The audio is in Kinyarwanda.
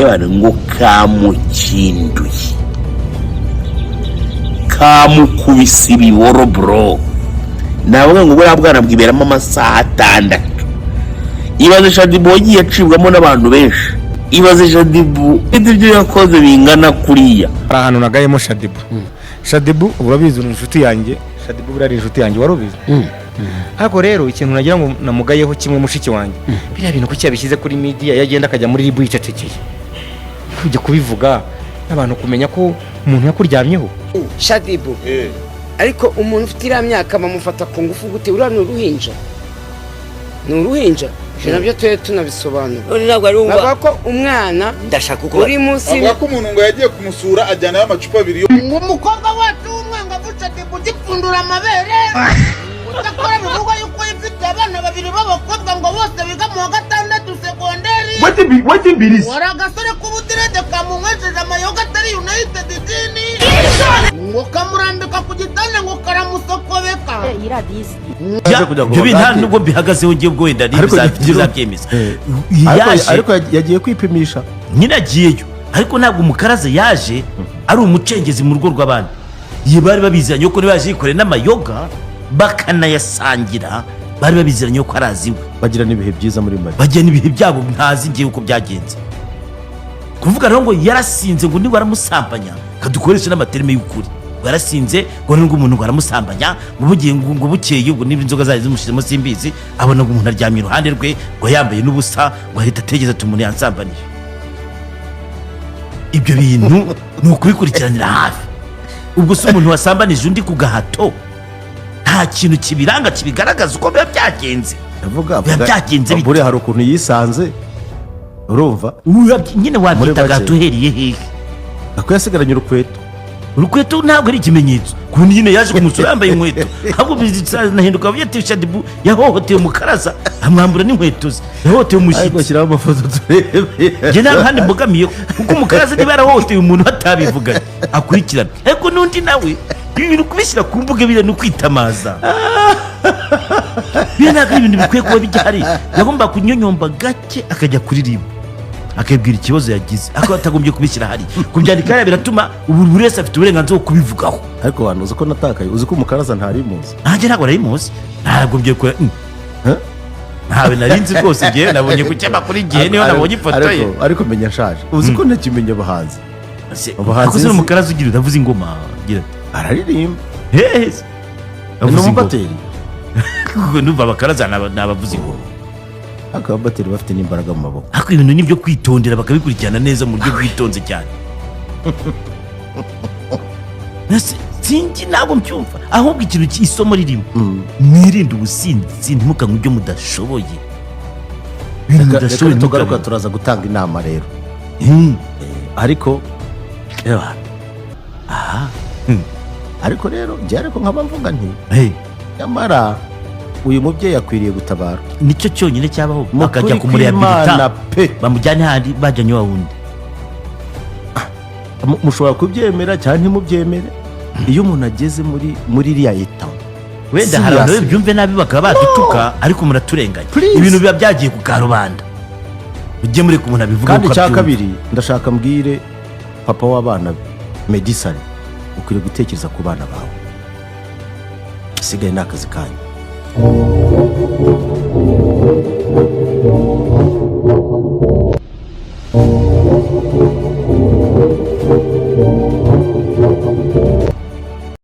ebana ngo kamukinduye kamukubise ibiboro bro navuga ngo buriya bwana bwiberamo amasaha 6 ibaze Shadibu wagiye acibwamo n'abantu benshi ibaze Shadibu ibyo yakoze bingana kuriya hari ahantu nagayemo Shadibu urabizi inshuti yanjye Shadibu burari inshuti yanjye warubizi ariko rero ikintu nagira ngo namugayeho kimwe mushiki wanjye biriya bintu kuki yabishyize kuri media yagenda akajya muri ribu yicecekeye kujya kubivuga n'abantu kumenya ko umuntu yakuryamyeho Shadibu ariko umuntu ufite iriya myaka bamufata ku ngufu gute uriya ni uruhinja nabyo tuye tunabisobanura bavuga ko umwana ndashaka uko uri munsi bavuga ko umuntu ngo yagiye kumusura ajyanayo amacupa 2 ngo umukobwa wacu w'umwanga Shadibu gipfundura amabere utakora bivuga yuko ifite abana 2 b'abakobwa ngo bose biga mu 6 segonderi wati mbirisi wari agasore k'ubudirede kamunywesheje amayoga atari United dini ngo kamurambika ku gitanda ngo karamusokobeka iradizi ibyo bintu nubwo bihagazeho ngiye bwo wenda bizabyemeza ariko yagiye kwipimisha nyine agiyeyo ariko ntabwo umukaraza yaje ari umucengezi mu rugo rw'abandi ye bari babiziranye ko baje yikore n'amayoga bakanayasangira bari babiziranye ko araziwe bagira n'ibihe byiza muri mari bagira n'ibihe byabo ntazi ngiye uko byagenze kuvuga rero ngo yarasinze ngo niba aramusambanya kadukoresha n'amaterme y'ukuri yarasinze ngo n'ubwo umuntu ngo aramusambanya ngo bugiye ngo bukeye ubwo n'inzoga zaje zimushizemo simbizi abona ngo umuntu aryamye iruhande rwe ngo yambaye n'ubusa ngo ahita ategeza tumuntu yansambanije ibyo bintu ni ukubikurikiranira hafi ubwo se umuntu wasambanije undi ku gahato nta kintu kibiranga kibigaragaza uko biba byagenze ndavuga byagenze buri hari ukuntu yisanze urumva nyine wabyita gahato uhereye hehe ako yasigaranye urukweto ntabwo ari ikimenyetso kundi nyine yaje kumusura yambaye inkweto ahubwo bizanahinduka avuye ati Shadibu yahohoteye umukaraza amwambura n'inkweto ze yahohoteye umushyitsi ariko shyiraho amafoto turebe njye nta handi mbogamiye kuko umukaraza niba yarahohoteye umuntu atabivuganye akurikirana ariko n'undi nawe ibintu kubishyira ku mbuga biriya ni ukwitamaza biriya ntabwo ari ibintu bikwiye kuba bijyahari yagomba kunyonyomba gake akajya kuririmba akabwira ikibazo yagize akaba atagombye kubishyira hari kubyandika hariya biratuma buri wese afite uburenganzira bwo kubivugaho ariko abantu uzi ko natakaye uzi ko umukaraza ntarimuzi nanjye ntabwo narimuzi ntagombye ko ntawe narinzi rwose igihe nabonye ku cyapa igihe niyo nabonye ifoto ye ariko menya nshaje uzi ko ntakimenya abahanzi akoze n'umukaraza ugira utavuze ingoma ugira araririmba hehe ni umubateri kuko numva abakaraza nabavuze ingoma akabateri bafite n'imbaraga mu maboko ariko ibintu nibyo kwitondera bakabikurikirana neza mu buryo bwitonze cyane sinzi ntabwo mbyumva ahubwo ikintu cy'isomo ririmo mwirinde ubusinzi ntimukanywe ibyo mudashoboye reka tugaruka turaza gutanga inama rero ariko ariko rero njye ariko nkaba mvuga nti nyamara uyu mubyeyi akwiriye gutabara nicyo cyonyine cyabaho bakajya kumurehabilita bamujyane handi bajyanye wa wundi mushobora kubyemera cyangwa ntimubyemere iyo umuntu ageze muri iriya leta wenda hari abantu byumve nabi bakaba badutuka ariko muraturenganya ibintu biba byagiye ku karubanda ujye muri kumuntu abivuga kandi cya kabiri ndashaka mbwire papa w'abana Medisane ukwiriye gutekereza ku bana bawe isigaye n'akazi kanyu